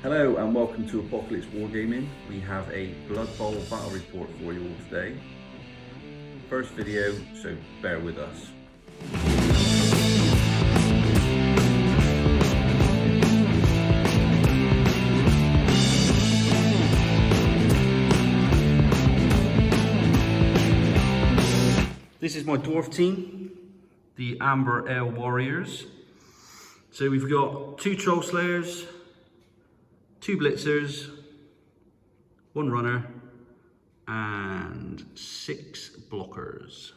Hello and welcome to Apocalypse Wargaming. We have a Bloodbowl battle report for you all today. First video, so bear with us. This is my dwarf team, the Amber Ale Warriors. So we've got 2 Troll Slayers, 2 Blitzers, 1 Runner, and 6 Blockers.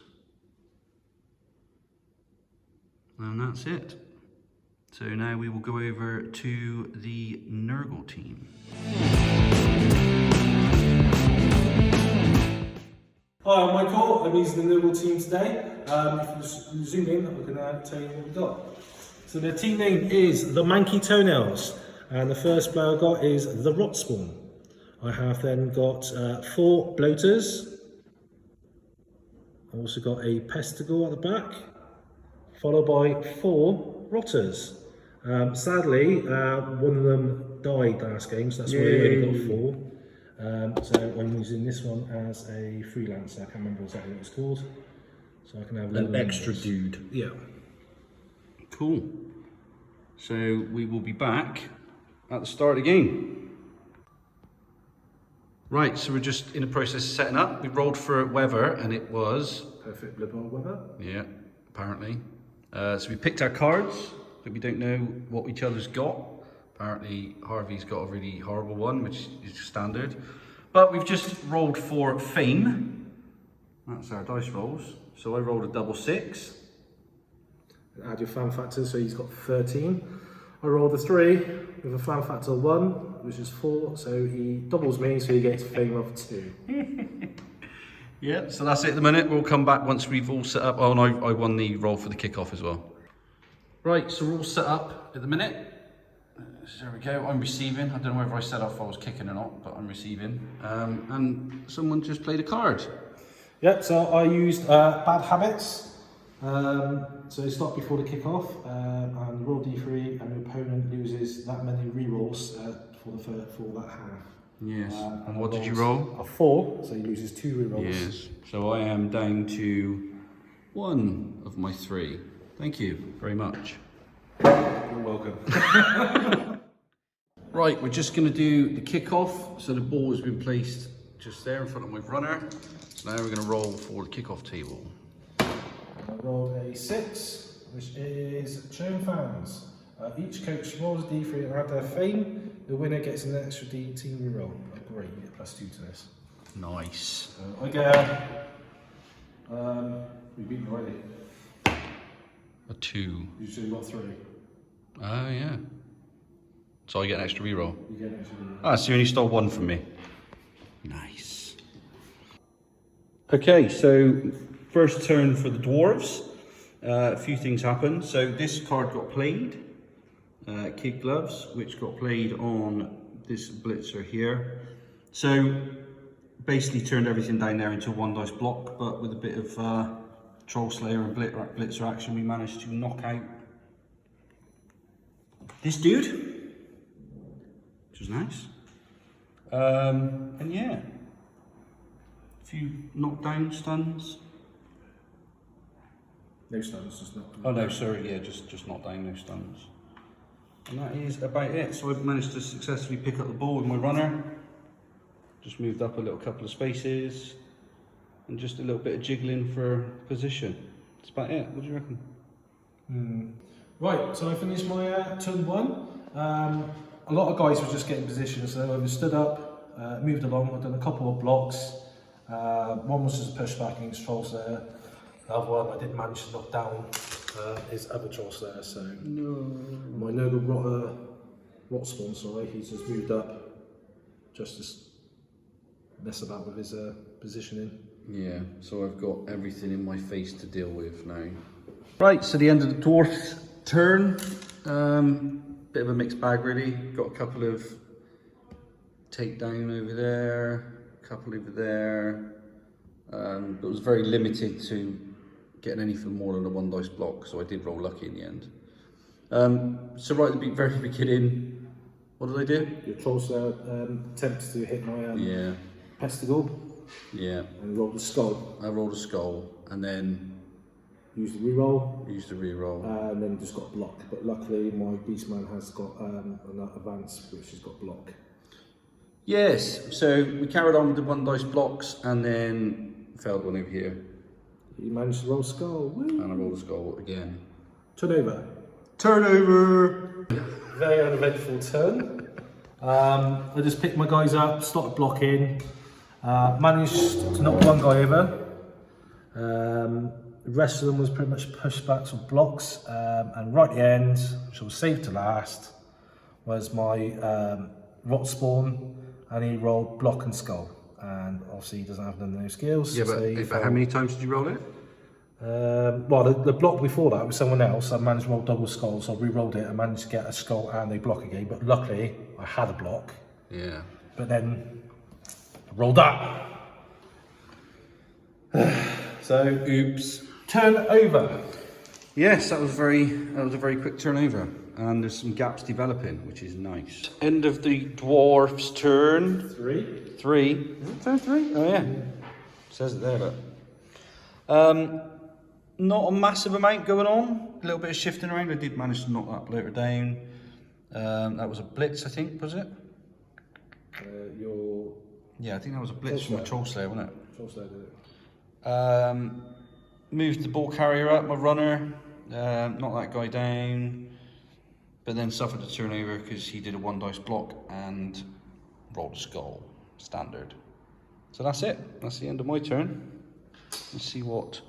And that's it. So now we will go over to the Nurgle team. Hi, I'm Michael. I'm using the Nurgle team today. If you zoom in, I'm going to tell you what we've got. So the team name is the Manky Toenails, and the first player I got is the Rotspawn. I have then got 4 Bloaters. I've also got a Pesticle at the back, followed by 4 Rotters. Sadly, one of them died last game, so that's why I only got 4. So I'm using this one as a freelancer. I can't remember exactly what it's called. So I can have An extra dude. Yeah. Cool. So we will be back at the start of the game. Right, so we're just in the process of setting up. We rolled for weather and it was... Perfect Bloodbowl weather. Yeah, apparently. So we picked our cards, but we don't know what each other's got. Apparently Harvey's got a really horrible one, which is standard. But we've just rolled for fame. That's our dice rolls. So I rolled a double 6. Add your fan factor, so he's got 13. I rolled a 3 with a fan factor 1, which is 4, so he doubles me, so he gets fame of 2. Yeah, so that's it at the minute. We'll come back once we've all set up. Oh, and I won the roll for the kickoff as well. Right, so we're all set up at the minute. So there we go, I'm receiving. I don't know whether I said if I was kicking or not, but I'm receiving. And someone just played a card. Yep, so I used Bad Habits. So stop before the kickoff, and roll d3, and the opponent loses that many rerolls for that half. Yes. And what did you roll? A 4, so he loses 2 rerolls. Yes. So I am down to 1 of my 3. Thank you very much. You're welcome. Right, we're just going to do the kickoff. So the ball has been placed just there in front of my runner. So now we're going to roll for the kickoff table. I rolled a 6, which is Churn Fans. Each coach rolls a d3 and add their fame. The winner gets an extra team reroll. Oh, great, you get +2 to this. Nice. I get. We've beaten already. A 2. You said you got 3. Oh, yeah. So I get an extra reroll. You get an extra reroll. Ah, so you only stole 1 from me. Nice. Okay, so first turn for the Dwarves. A few things happened. So this card got played. Kid Gloves, which got played on this Blitzer here. So basically turned everything down there into a 1 dice block, but with a bit of Troll Slayer and Blitzer action, we managed to knock out this dude, which was nice. And yeah, a few knockdown stuns. No stuns, just not. Oh no, sorry, yeah, just knockdown, no stuns. And that is about it. So I've managed to successfully pick up the ball with my runner. Just moved up a little couple of spaces. And just a little bit of jiggling for position. That's about it. What do you reckon? Right, so I finished my turn 1. A lot of guys were just getting position, so I stood up, moved along. I've done a couple of blocks. One was just a pushback against Troll Slayer. The other one I did manage to knock down his other Troll Slayer. So my Nurgle Rotspawn, sorry, he's just moved up just to mess about with his positioning. Yeah, so I've got everything in my face to deal with now. Right, so the end of the Dwarfs turn. Bit of a mixed bag really. Got a couple of takedown over there, a couple over there. But it was very limited to getting anything more than a 1 dice block, so I did roll lucky in the end. So right at the very beginning, What did I do? Your Troll Slayer attempted to hit my Yeah. Pesticle Yeah. and rolled a skull. I rolled a skull and then Used the reroll. used the reroll. And then just got block. But luckily my Beastman has got an advance which has got block. Yes, so we carried on with the 1 dice blocks and then failed one over here. You managed to roll skull. Woo. And I rolled a skull again. Turnover. Turnover! Very uneventful turn. I just picked my guys up, started blocking, managed to knock one guy over. The rest of them was pretty much pushbacks or blocks, and right at the end, which I was saved to last, was my rot spawn, and he rolled block and skull. And obviously he doesn't have none of those skills. Yeah, so but how many times did you roll it? Well, the block before that was someone else. I managed to roll double skulls, so I re-rolled it and managed to get a skull and a block again. But luckily, I had a block. Yeah. But then I rolled that. So, Oops. turn over. Yes, that was a very quick turnover, and there's some gaps developing, which is nice. End of the dwarf's turn. 3. 3. Is it turn 3? Oh yeah. Says it there, look. Not a massive amount going on. A little bit of shifting around. I did manage to knock that bloater down. That was a blitz, I think, was it? Your Yeah, I think that was a blitz from a Troll Slayer, wasn't it? Troll Slayer did it. Moved the ball carrier up, my runner, knocked that guy down, but then suffered a turnover because he did a 1 dice block and rolled a skull, standard. So that's it, that's the end of my turn. Let's see what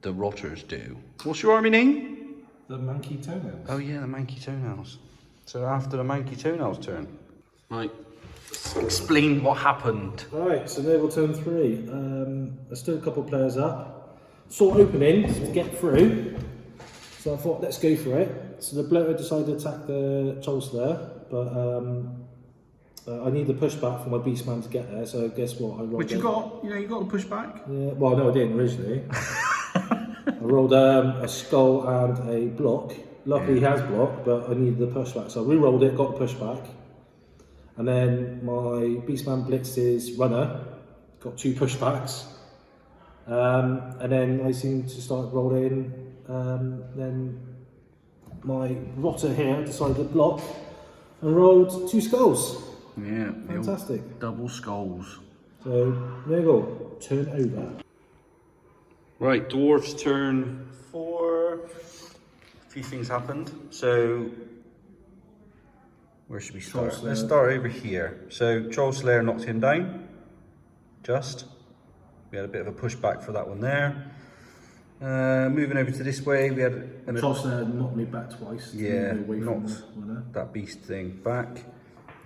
the rotters do. What's your army name? The Manky Toenails. Oh yeah, the Manky Toenails. So after the Manky Toenails turn. Right, explain what happened. Alright, so Nurgle turn 3. I stood a couple of players up, saw opening to get through, so I thought let's go for it. So the bloater decided to attack the Troll Slayer, but I need the pushback for my Beastman to get there, so guess what? I rolled Which you got the pushback? Yeah, well no I didn't originally. I rolled a skull and a block. Luckily he has block, but I needed the pushback, so I re-rolled it, got the pushback. And then my Beastman blitzed his runner, got 2 pushbacks. And then I seemed to start rolling. Then my rotter here decided to block and rolled 2 skulls. Yeah. Fantastic. Double skulls. So, Nurgle, turn over. Right, Dwarfs turn 4. A few things happened. So, where should we start? Let's start over here. So, Troll Slayer knocked him down. Just. We had a bit of a pushback for that one there. Moving over to this way, we had Troll Slayer knocked me back twice. Yeah, away from knocked that beast thing back.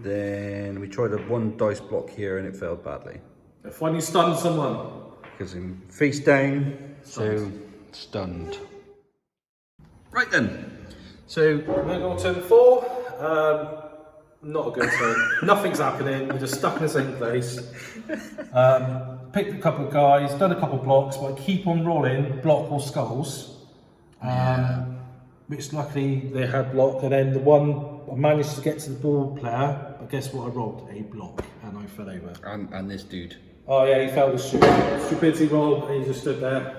Then we tried a 1 dice block here and it failed badly. I finally stunned someone. Because I'm face down, so stunned. Right then, so Nurgle turn 4. Not a good turn. Nothing's happening. We're just stuck in the same place. Picked a couple of guys, done a couple of blocks, but I keep on rolling block or skulls. Which luckily they had block, and then the one I managed to get to the ball player, but guess what? I rolled a block and I fell over. and this dude. Oh yeah, he fell with stupidity roll, and he just stood there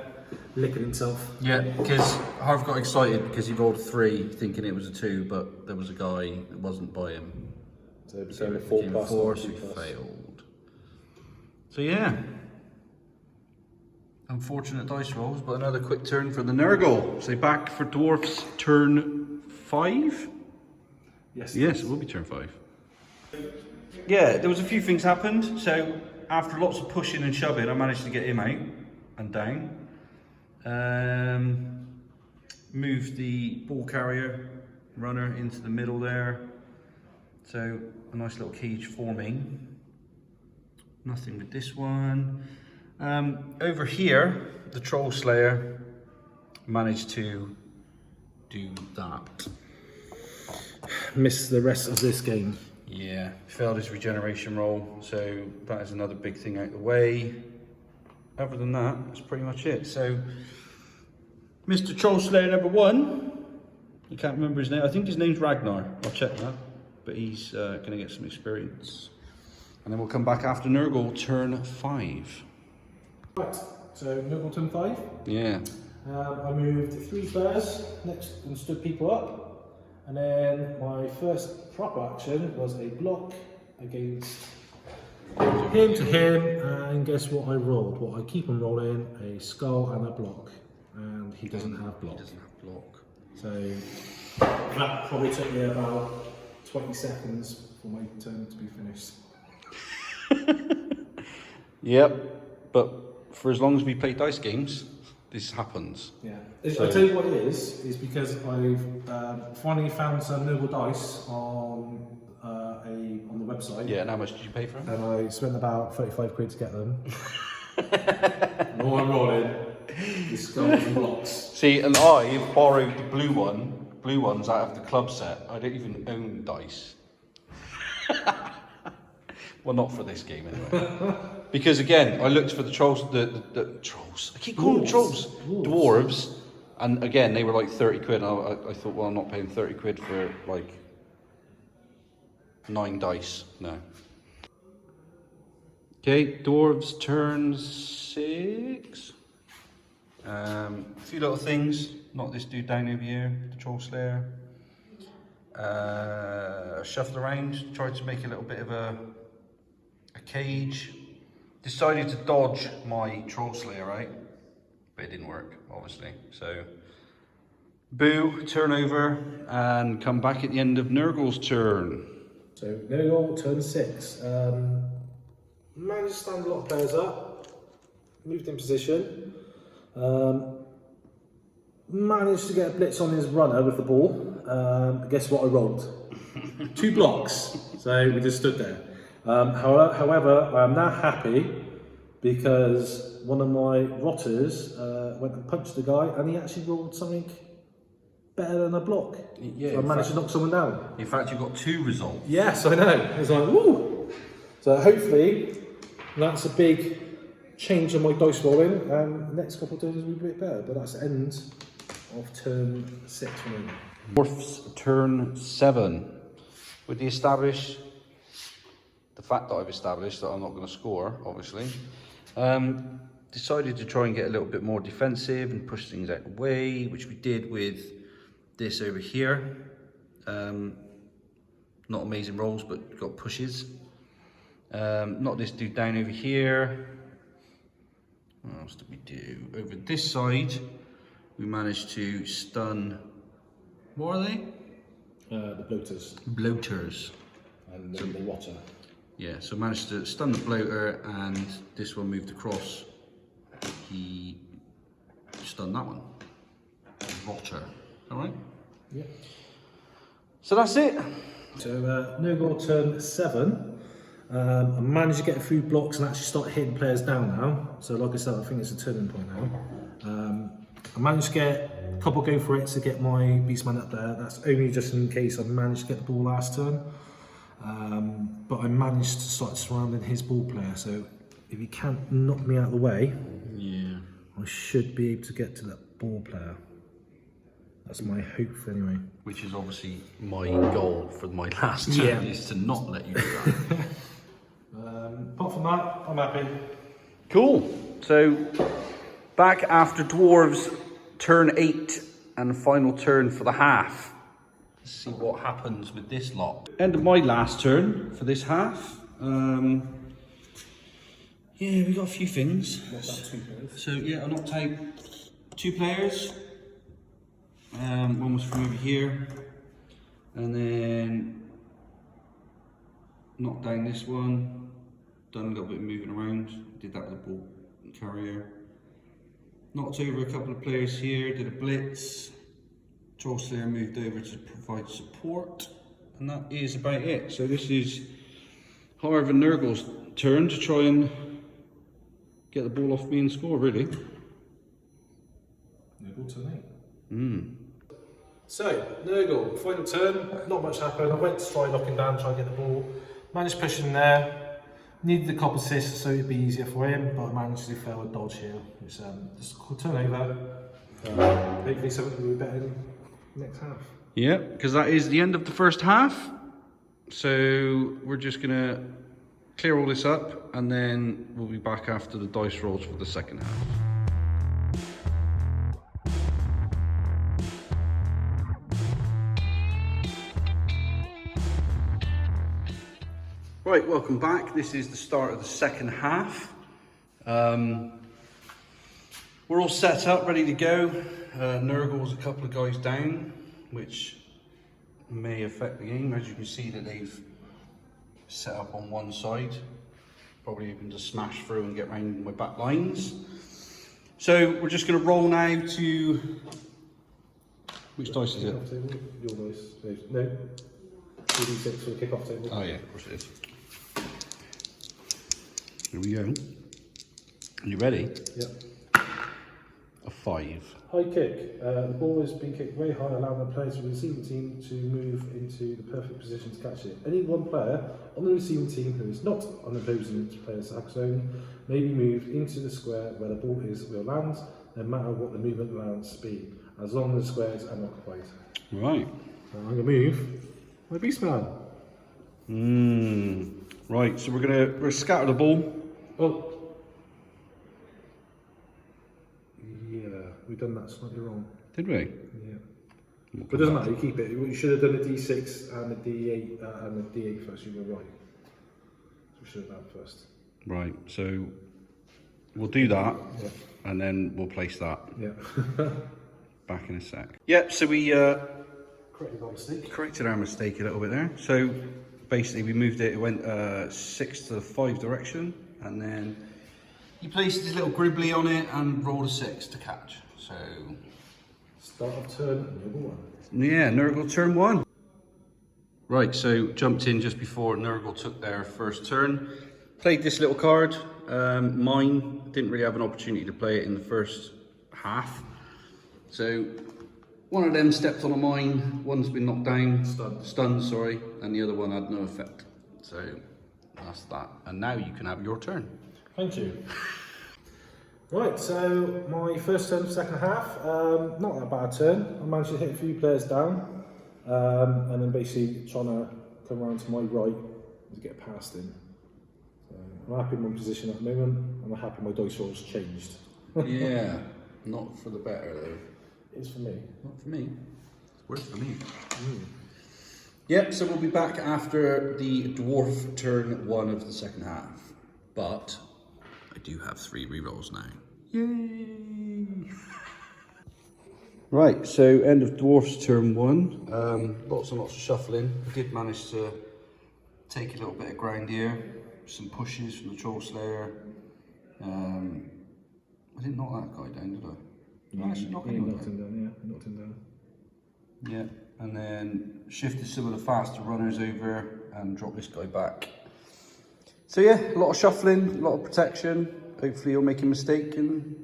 licking himself. Yeah, because Harv got excited because he rolled a 3 thinking it was a 2, but there was a guy that wasn't by him. So it So became a it 4 became plus. 4, not so a he 2 plus. failed. So yeah. Unfortunate dice rolls, but another quick turn for the Nurgle. So back for Dwarfs turn 5? Yes. Yes, it will be turn 5. Yeah, there was a few things happened. So after lots of pushing and shoving, I managed to get him out and down. Moved the ball carrier runner into the middle there. So a nice little cage forming. Nothing with this one. Over here, the Troll Slayer managed to do that. Missed the rest of this game. Yeah, failed his regeneration roll, so that is another big thing out the way. Other than that, that's pretty much it. So, Mr. Troll Slayer number 1, I can't remember his name, I think his name's Ragnar, I'll check that. but he's going to get some experience. And then we'll come back after Nurgle turn 5. Right, so Nurgle turn 5. Yeah. I moved 3 players next and stood people up, and then my first proper action was a block against him to him, and guess what I rolled? What I keep on rolling, a skull and a block, and he doesn't have block. He doesn't have block. So that probably took me about 20 seconds for my turn to be finished. Yep, but for as long as we play dice games, this happens. Yeah, So- I'll tell you what it is because I've finally found some Nurgle dice on the website. Yeah, and how much did you pay for them? And I spent about 35 quid to get them. And all I'm rolling is skulls and blocks. See, and I borrowed the blue ones out of the club set. I don't even own dice. Well, not for this game anyway. Because again, I looked for the trolls, the trolls. I keep calling them trolls. Dwarves. And again, they were like 30 quid. And I thought, well, I'm not paying 30 quid for like 9 dice. No. Okay, Dwarves turn 6. A few little things. Knock this dude down over here, the Troll Slayer. Shuffled around, tried to make a little bit of a cage. Decided to dodge my Troll Slayer out, but it didn't work, obviously. So, boo, turn over, and come back at the end of Nurgle's turn. So Nurgle turn 6. Managed to stand a lot of players up. Moved in position. Managed to get a blitz on his runner with the ball. Guess what I rolled? 2 blocks. So we just stood there. However, I am now happy because one of my rotters went and punched the guy and he actually rolled something better than a block. Yeah, so I managed to knock someone down. In fact, you got 2 results. Yes, I know. It's like, woo! So hopefully that's a big change in my dice rolling and the next couple of turns will be a bit better. But that's the end of turn 6 for me. Dwarfs turn 7. With the fact that I've established that I'm not going to score, obviously, decided to try and get a little bit more defensive and push things out of the way, which we did with this over here. Not amazing rolls, but got pushes. Knock this dude down over here. What else did we do? Over this side, we managed to stun. What are they? The bloaters Bloaters. and then the rotter. Yeah, so managed to stun the bloater, and this one moved across. He stunned that one. Rotter. Alright? Yeah. So that's it. So Nurgle turn 7. I managed to get a few blocks and actually start hitting players down now. So like I said, I think it's a turning point now. I managed to get a couple go for it to get my Beastman up there. That's only just in case I managed to get the ball last turn. But I managed to start surrounding his ball player. So if he can't knock me out of the way, Yeah. I should be able to get to that ball player. That's my hope for anyway. Which is obviously my goal for my last turn, is to not let you do that. Apart from that, I'm happy. Cool. So back after Dwarves turn 8 and final turn for the half. Let's see what happens with this lot. End of my last turn for this half. Yeah, we got a few things. So yeah, I knocked out 2 players. One was from over here, and then knocked down this one. Done a little bit of moving around. Did that with a ball carrier. Knocked over a couple of players here. Did a blitz. Troll Slayer moved over to provide support, and that is about it. So this is Harv and Nurgle's turn to try and get the ball off me and score, really. Nurgle turn 8. So, Nurgle, final turn, not much happened. I went to try knocking down, try to get the ball. Managed to push him there. Needed the cop assist so it'd be easier for him, but I managed to fail a dodge here. Which just turn over. Hopefully something will be better in the next half. Yeah, because that is the end of the first half. So we're just gonna clear all this up and then we'll be back after the dice rolls for the second half. Right, welcome back. This is the start of the second half. We're all set up, ready to go. Nurgle's a couple of guys down, which may affect the game. As you can see that they've set up on one side. Probably even to smash through and get round my back lines. So we're just going to roll now to... Which dice is it? Your dice. No. 2d6 for the kick-off table. Oh yeah, of course it is. Here we go. Are you ready? Yep. A 5. High kick. The ball has been kicked very high, allowing the players from the receiving team to move into the perfect position to catch it. Any one player on the receiving team who is not on the opposing player's sack zone may be moved into the square where the ball will land, no matter what the movement allowance be, as long as the squares are occupied. Right. So I'm going to move my Beastman. Right, so we're scatter the ball. Oh. Yeah, we've done that slightly wrong. Did we? Yeah. But it doesn't matter, you keep it. You should have done a D6 and a D8 and a D8 first, you were right. So we should have done that first. Right, so we'll do that, Yeah. and then we'll place that Yeah. back in a sec. Yep, so we Corrected our mistake. corrected our mistake a little bit there. So basically we moved it, it went 6 to 5 direction, and then you placed this little gribbly on it and rolled a 6 to catch. So Start of turn number 1. yeah, Nurgle turn 1. Right, so jumped in just before Nurgle took their first turn. Played this little card, mine. Didn't really have an opportunity to play it in the first half. So one of them stepped on a mine, one's been knocked down, stunned, sorry, and the other one had no effect. So that's that. And now you can have your turn. Thank you. Right, so my first turn for second half, not that bad turn. I managed to hit a few players down, and then basically trying to come around to my right to get past him. So I'm happy in my position at the moment, and I'm happy my dice rolls changed. Yeah, not for the better though. It's for me. Not for me. It's worse for me. Yep, so we'll be back after the dwarf turn 1 of the second half. But I do have 3 rerolls now. Yay! Right, so end of dwarfs turn 1. Lots and lots of shuffling. I did manage to take a little bit of ground here. Some pushes from the troll slayer. I didn't knock that guy down, did I? Did I actually knock anyone knocked him down, yeah. Knocked him down. Yeah, and then shifted some of the faster runners over and dropped this guy back. So yeah, a lot of shuffling, a lot of protection. Hopefully you'll make a mistake and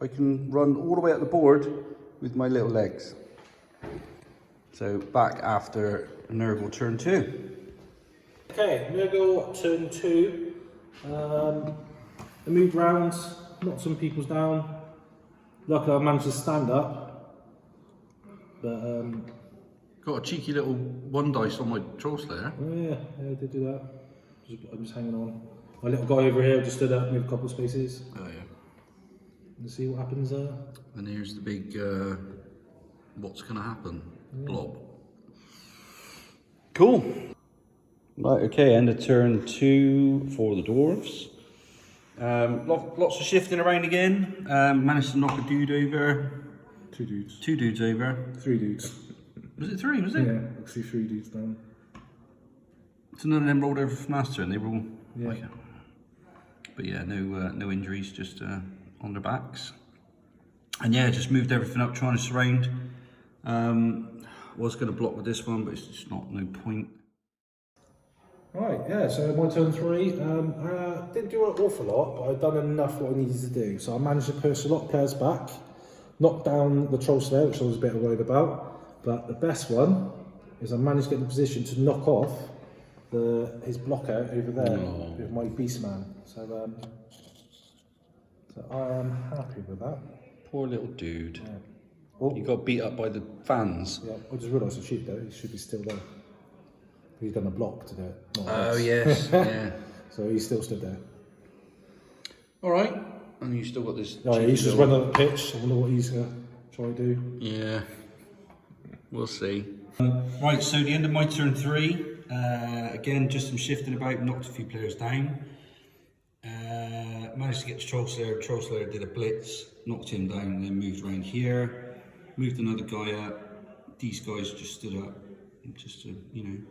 I can run all the way up the board with my little legs. So back after Nurgle turn 2. Okay, Nurgle turn 2. I moved round, knocked some people's down. Luckily I managed to stand up. But Got a cheeky little 1 dice on my troll slayer. oh yeah, I did do that. I'm just hanging on. My little guy over here just stood up, moved a couple of spaces. Oh yeah. Let's see what happens there. And here's the big, what's going to happen? Blob. Cool. Right, okay, end of turn 2 for the dwarves. Lots of shifting around again. Managed to knock a dude over. 2 dudes. 2 dudes over. 3 dudes. Was it 3, was it? Yeah, I see 3 dudes down. So none of them rolled over for master and they were all... Yeah. Like, but yeah, no injuries, just on their backs. And yeah, just moved everything up, trying to surround. Was going to block with this one, but it's just no point. Right, yeah, so my turn 3. Didn't do an awful lot, but I'd done enough what I needed to do. So I managed to push a lot of players back, knock down the troll slayer, which I was a bit worried about. But the best one is I managed to get in the position to knock off his blocker over there with my Beastman. So I am happy with that. Poor little dude. Yeah. Oh, You got beat up by the fans. yeah, I just realised I should though. He should be still there. He's done a block to do it. Oh yes, yeah. So he's still stood there. All right, and you still got this. Oh, yeah, he's just run on the pitch. I wonder what he's going to try to do. Yeah, we'll see. Right, so the end of my turn 3. Again, just some shifting about, knocked a few players down. Managed to get the Troll Slayer. Troll Slayer did a blitz, knocked him down, and then moved around here. Moved another guy up. These guys just stood up, just to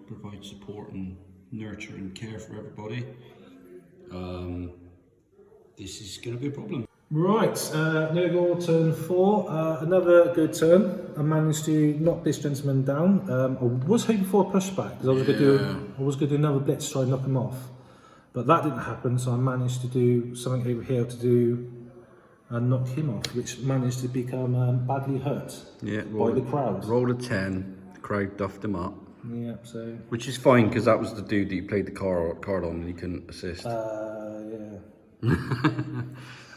provide support and nurture and care for everybody. This is going to be a problem. Right, Nurgle turn 4. Another good turn. I managed to knock this gentleman down. I was hoping for a pushback because I was going to do another blitz to try and knock him off. But that didn't happen, so I managed to do something over here to do and knock him off, which managed to become badly hurt by the crowd. Rolled a 10, the crowd duffed him up. Yeah, so... Which is fine, because that was the dude that you played the card on and he couldn't assist. Yeah.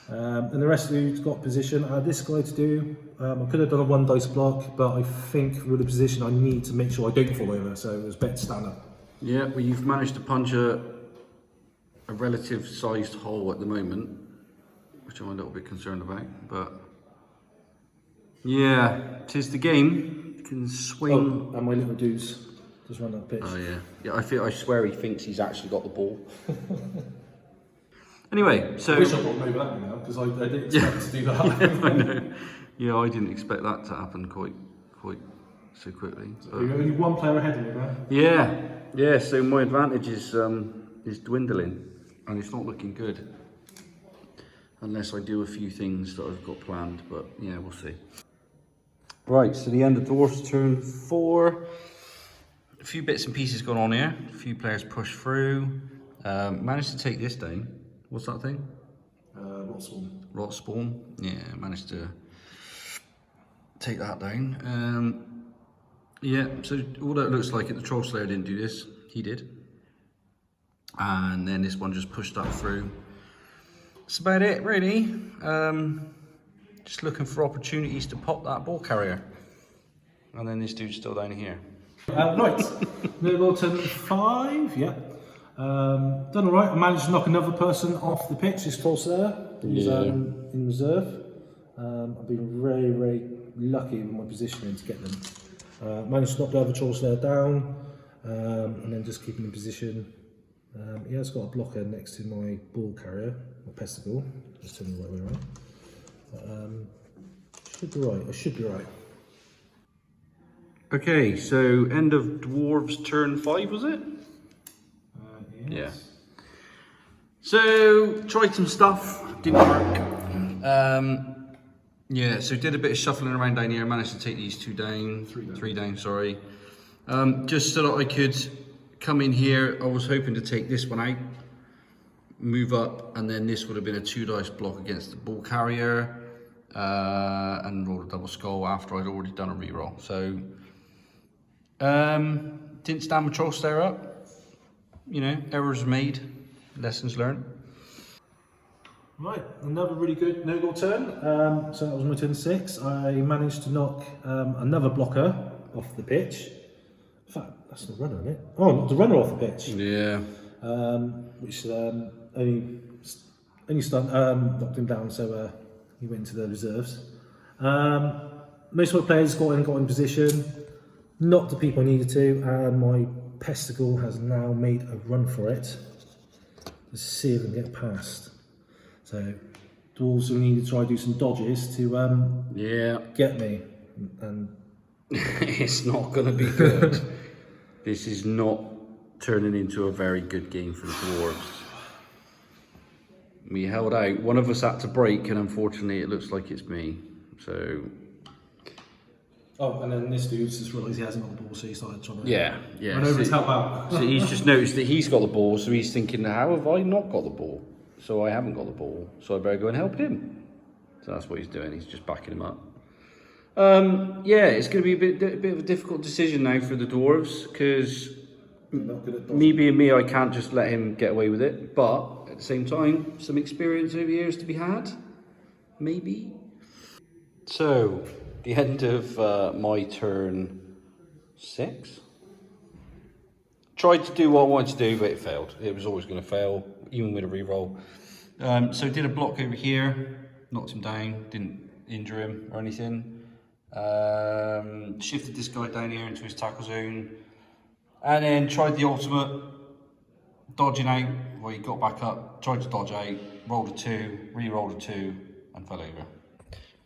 And the rest of you got position. I had this guy to do. I could have done a 1 dice block, but I think with the position I need to make sure I don't fall over, so it was better to stand up. Yeah, well you've managed to punch a relative sized hole at the moment, which I'm a little bit concerned about, but yeah, 'tis the game. You can swing. Oh, and my little dudes just run that pitch. Oh yeah, I swear he thinks he's actually got the ball. Anyway, so I wish I got him over that now because I didn't expect to do that. Yeah, I know. Yeah, I didn't expect that to happen quite so quickly. So you're only 1 player ahead of me now. Yeah. So my advantage is dwindling, and it's not looking good. Unless I do a few things that I've got planned, but yeah, we'll see. Right, so the end of Dwarfs turn 4. A few bits and pieces going on here. A few players push through. Managed to take this down. What's that thing? Rot Spawn. Rot Spawn. Yeah, managed to take that down. Yeah, so all that looks like it, the Troll Slayer didn't do this. He did. And then this one just pushed that through. That's about it, really. Just looking for opportunities to pop that ball carrier. And then this dude's still down here. Right, Nurgle turn 5, yeah. Done alright, I managed to knock another person off the pitch, this Troll Slayer. He's in reserve. I've been very, very lucky with my positioning to get them. Managed to knock the other Troll Slayer down, and then just keep him in position. He has got a blocker next to my ball carrier, my pesticle. Just tell me where we're at. Should be right, I should be right. Okay, so end of Dwarves turn 5, was it? Yes. Yeah. So, tried some stuff, didn't work. Yeah, so did a bit of shuffling around down here, managed to take these 2 down, 3 down, sorry. Just so that I could come in here. I was hoping to take this one out, move up, and then this would have been a 2 dice block against the ball carrier, and roll a double skull after I'd already done a reroll. So, didn't stand my Troll Slayer up. Errors made, lessons learned. Right, another really good Nurgle turn. So that was my turn 6. I managed to knock another blocker off the pitch. In fact, that's the runner, isn't it? Oh, knocked the runner off the pitch. Yeah. Which only stunned, knocked him down, so he went into the reserves. Most of my players got in position, knocked the people I needed to, and my pesticle has now made a run for it. Let's see if we can get past. So, Dwarves will need to try to do some dodges to get me. And it's not going to be good. This is not turning into a very good game for the Dwarves. We held out. One of us had to break, and unfortunately, it looks like it's me. So. Oh, and then this dude's just realised he hasn't got the ball, so he started trying to run over his help out. So he's just noticed that he's got the ball, so he's thinking, how have I not got the ball? So I haven't got the ball, so I better go and help him. So that's what he's doing, he's just backing him up. Yeah, it's going to be a bit of a difficult decision now for the Dwarves, because me being me, I can't just let him get away with it, but at the same time, some experience over here is to be had, maybe. So, the end of my turn 6. tried to do what I wanted to do, but it failed. It was always going to fail, even with a reroll. So did a block over here, knocked him down, didn't injure him or anything. Shifted this guy down here into his tackle zone, and then tried the ultimate, dodging out. Well, he got back up, tried to dodge out, rolled a 2, re-rolled a 2, and fell over.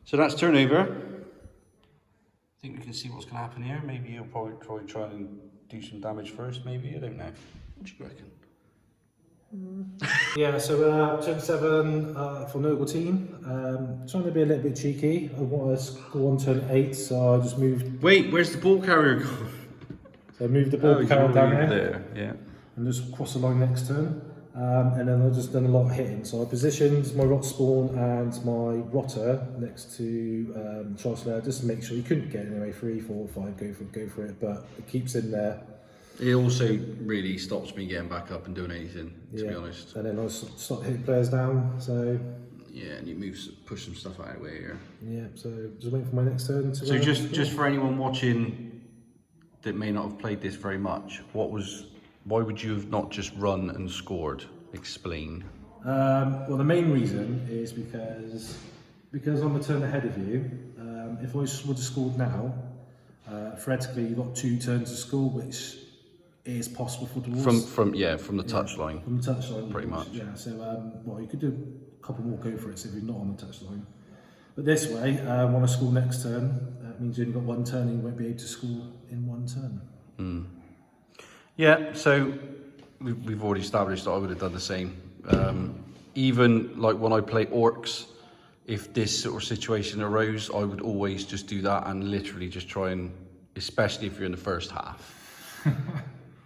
So that's turnover. I think we can see what's going to happen here. Maybe you'll probably try and do some damage first, maybe, I don't know. What do you reckon? Yeah, so turn 7 for Nurgle team. Trying to be a little bit cheeky. I want to go on turn 8, so I just moved. Wait, where's the ball carrier gone? So I moved the ball carrier down there. Yeah. And just cross the line next turn. And then I've just done a lot of hitting. So I positioned my rot spawn and my rotter next to Chancellor just to make sure he couldn't get anyway. 3, 4, 5, go for it. But it keeps in there. It also really stops me getting back up and doing anything, to be honest. And then I start hitting players down. So yeah, and you push some stuff out of the way here. Yeah. So just waiting for my next turn. So just for anyone watching that may not have played this very much, why would you have not just run and scored? Explain. Well, the main reason is because I'm a turn ahead of you. If I would have scored now, theoretically you've got 2 turns to score, which is possible for Dwarves. From the touchline. From the touchline, pretty much. Yeah. So well, you could do a couple more go for it if you're not on the touchline. But this way, when I score next turn, that means you only got 1 turn and you won't be able to score in 1 turn. Yeah, so we've already established that I would have done the same. Even like when I play orcs, if this sort of situation arose, I would always just do that and literally just try and, especially if you're in the first half,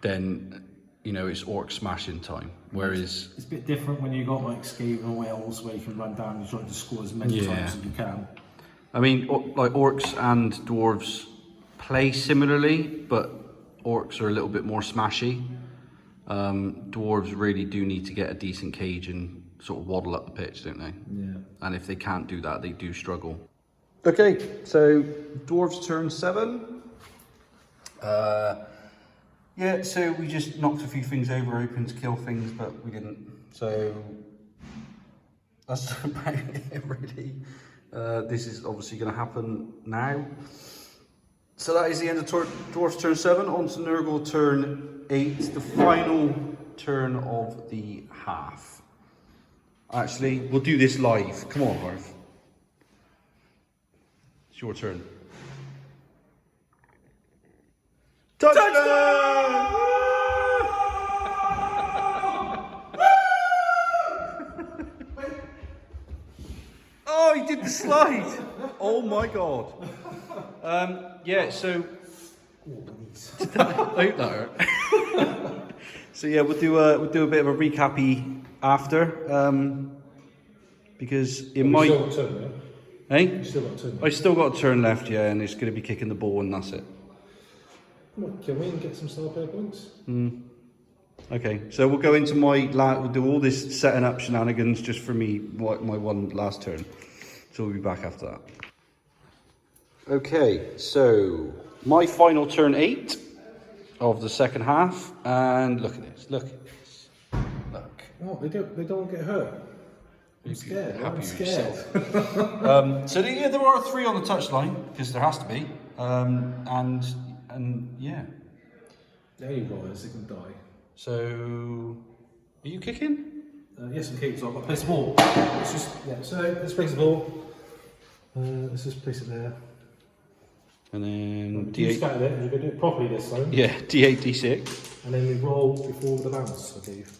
then, you know, it's orc smashing time. Whereas it's a bit different when you got like Skaven whales where you can run down and try to score as many times as you can. I mean, like orcs and dwarves play similarly, but orcs are a little bit more smashy. Dwarves really do need to get a decent cage and sort of waddle up the pitch, don't they? Yeah. And if they can't do that, they do struggle. Okay, so Dwarves turn 7. Yeah, so we just knocked a few things over, hoping to kill things, but we didn't. So that's about it, really. This is obviously going to happen now. So that is the end of Dwarfs turn 7. On to Nurgle turn 8, the final turn of the half. Actually, we'll do this live. Come on, Harv. It's your turn. Touchdown! Oh, he did the slide. Oh my god. Yeah, so I hope that hurt. So yeah, we'll do a bit of a recappy after, because it might. You still got a turn, yeah? Hey? You still got a turn. I still got a turn left, yeah, and it's going to be kicking the ball, and that's it. Come on, can we get some star player points? Okay, so we'll go into we'll do all this setting up shenanigans just for me, my one last turn. So we'll be back after that. Okay, so my final turn 8 of the second half, and look at this, look. Oh, they don't get hurt. I'm scared. I'm scared. So there are 3 on the touchline, because there has to be, and yeah. There you go, they can die. So, are you kicking? Yes, I'm kicking, so I've got to place the ball. So let's place the ball. Let's just place it there. And then You D8. scattered it, you're going to do it properly this time. Yeah, D8, D6. And then we roll before the bounce, I believe.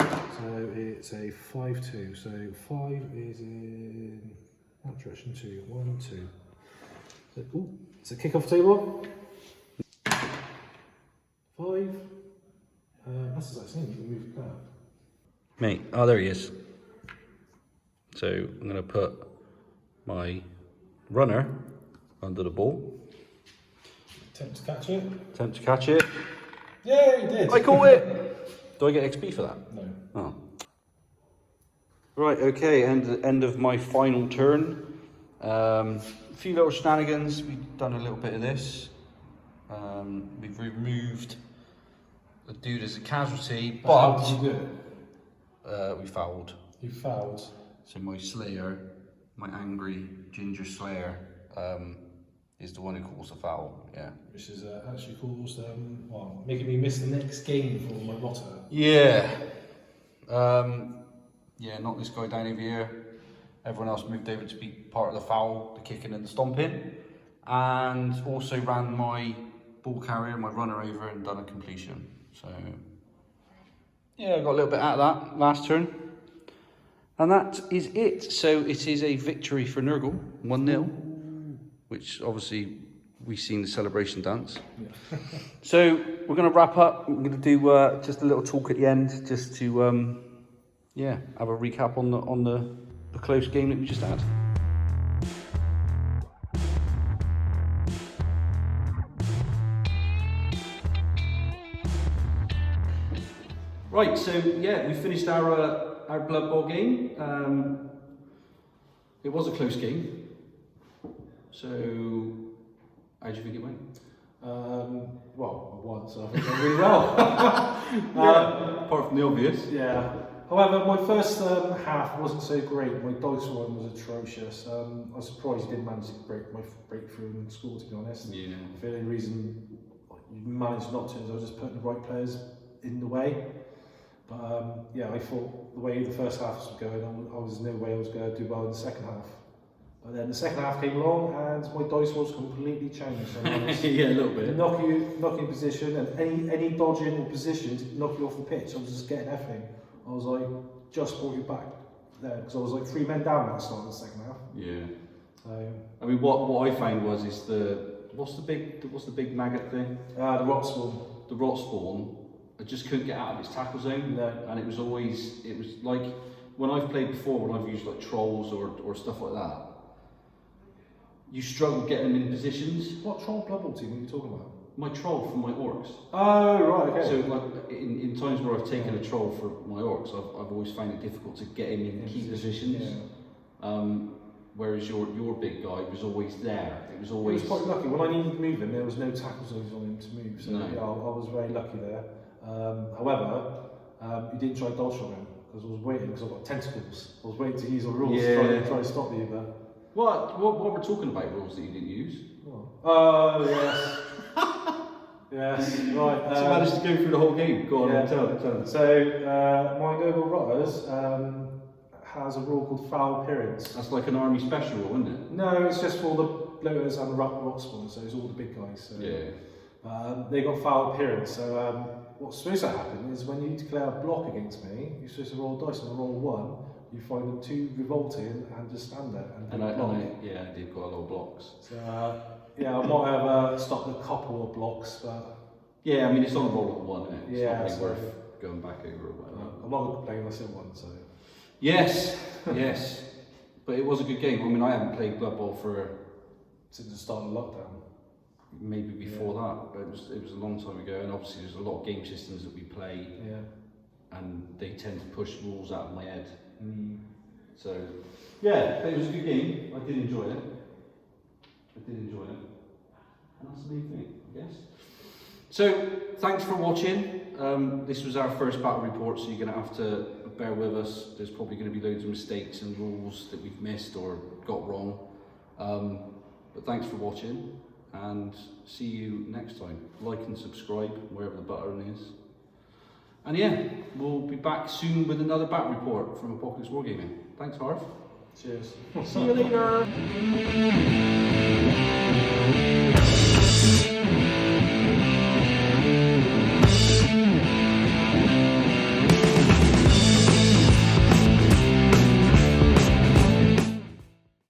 So it's a 5-2. So 5 is in that direction, 2, 1, 2. So, it's a kick-off table. 5. That's the same, you can move your card. Mate, oh, there he is. So I'm going to put my runner under the ball. Attempt to catch it. Attempt to catch it. Yeah, you did. I caught it! Do I get XP for that? No. Oh. Right, okay, end of my final turn. A few little shenanigans. We've done a little bit of this. We've removed the dude is a casualty, How but did you do it? we fouled. You fouled. So my slayer, my angry ginger slayer, is the one who calls the foul. Yeah. Which is actually caused, well, making me miss the next game for my rotter. Yeah. Yeah, knocked this guy down over here. Everyone else moved over to be part of the foul, the kicking and the stomping. And also ran my ball carrier, my runner over and done a completion. So, yeah, I got a little bit out of that last turn. And that is it. So it is a victory for Nurgle, 1-0, which obviously we've seen the celebration dance. Yeah. So we're going to wrap up. We're going to do just a little talk at the end, just to yeah, have a recap on the close game that we just had. Right, so yeah, we finished our Blood Bowl game. It was a close game. So, how do you think it went? Well, I won, so I think it went really well. Apart from the obvious. Yeah. However, my first half wasn't so great. My dice one was atrocious. I was surprised you didn't manage to break through and score, to be honest. Yeah. I feel the only reason you managed not to is I was just putting the right players in the way. But yeah, I thought the way the first half was going, I was no way I was going to do well in the second half. But then the second half came along and my dice was completely changed. Yeah, a little bit. Knock you in position, and any dodging or position to knock you off the pitch, I was just getting effing. I was like, just brought you back there, because I was like 3 men down at the start of the second half. Yeah. I mean, what I found was what's the big maggot thing? The rot spawn. The rot spawn. I just couldn't get out of its tackle zone, no. And it was like when I've played before, when I've used like trolls or stuff like that, you struggle getting them in positions. What troll Bloodbowl team are you talking about? My troll from my orcs. Oh right, okay. So like in times where I've taken a troll for my orcs, I've always found it difficult to get him in key positions. Yeah. Whereas your big guy was always there. It was always. He was quite lucky. When I needed to move him, there was no tackle zones on him to move. So no. Yeah, I was very lucky there. However, you didn't try dodge from him because I was waiting because I've got tentacles. I was waiting to use the rules to try to stop you, but. What we're talking about rules that you didn't use? Oh yes. Yes, right. So you managed to go through the whole game. Go on, yeah. tell them. So my Nurgle Rotters has a rule called foul appearance. That's like an army special rule, isn't it? No, it's just for the bloaters and the rot spawners, so it's all the big guys. So, yeah. They got foul appearance. So what's supposed to happen is when you declare a block against me, you're supposed to roll dice and roll 1. You find them 2 revolting and just stand there and I did quite a lot of blocks. So yeah, I might have stopped a couple of blocks, but yeah, I mean it's on a roll of 1, isn't it? It's yeah, not really worth going back over or whatever. I'm not going to complain. I still won, so yes, yes, but it was a good game. I mean, I haven't played Blood Bowl since the start of lockdown. Maybe before that, but it was a long time ago, and obviously there's a lot of game systems that we play, and they tend to push rules out of my head. So, yeah, it was a good game. I did enjoy it. And that's the main thing, I guess. So, thanks for watching. This was our first battle report, so you're going to have to bear with us. There's probably going to be loads of mistakes and rules that we've missed or got wrong. But thanks for watching, and see you next time. Like and subscribe wherever the button is. And yeah, we'll be back soon with another battle report from Apocalypse Wargaming. Thanks, Harv. Cheers. See you later.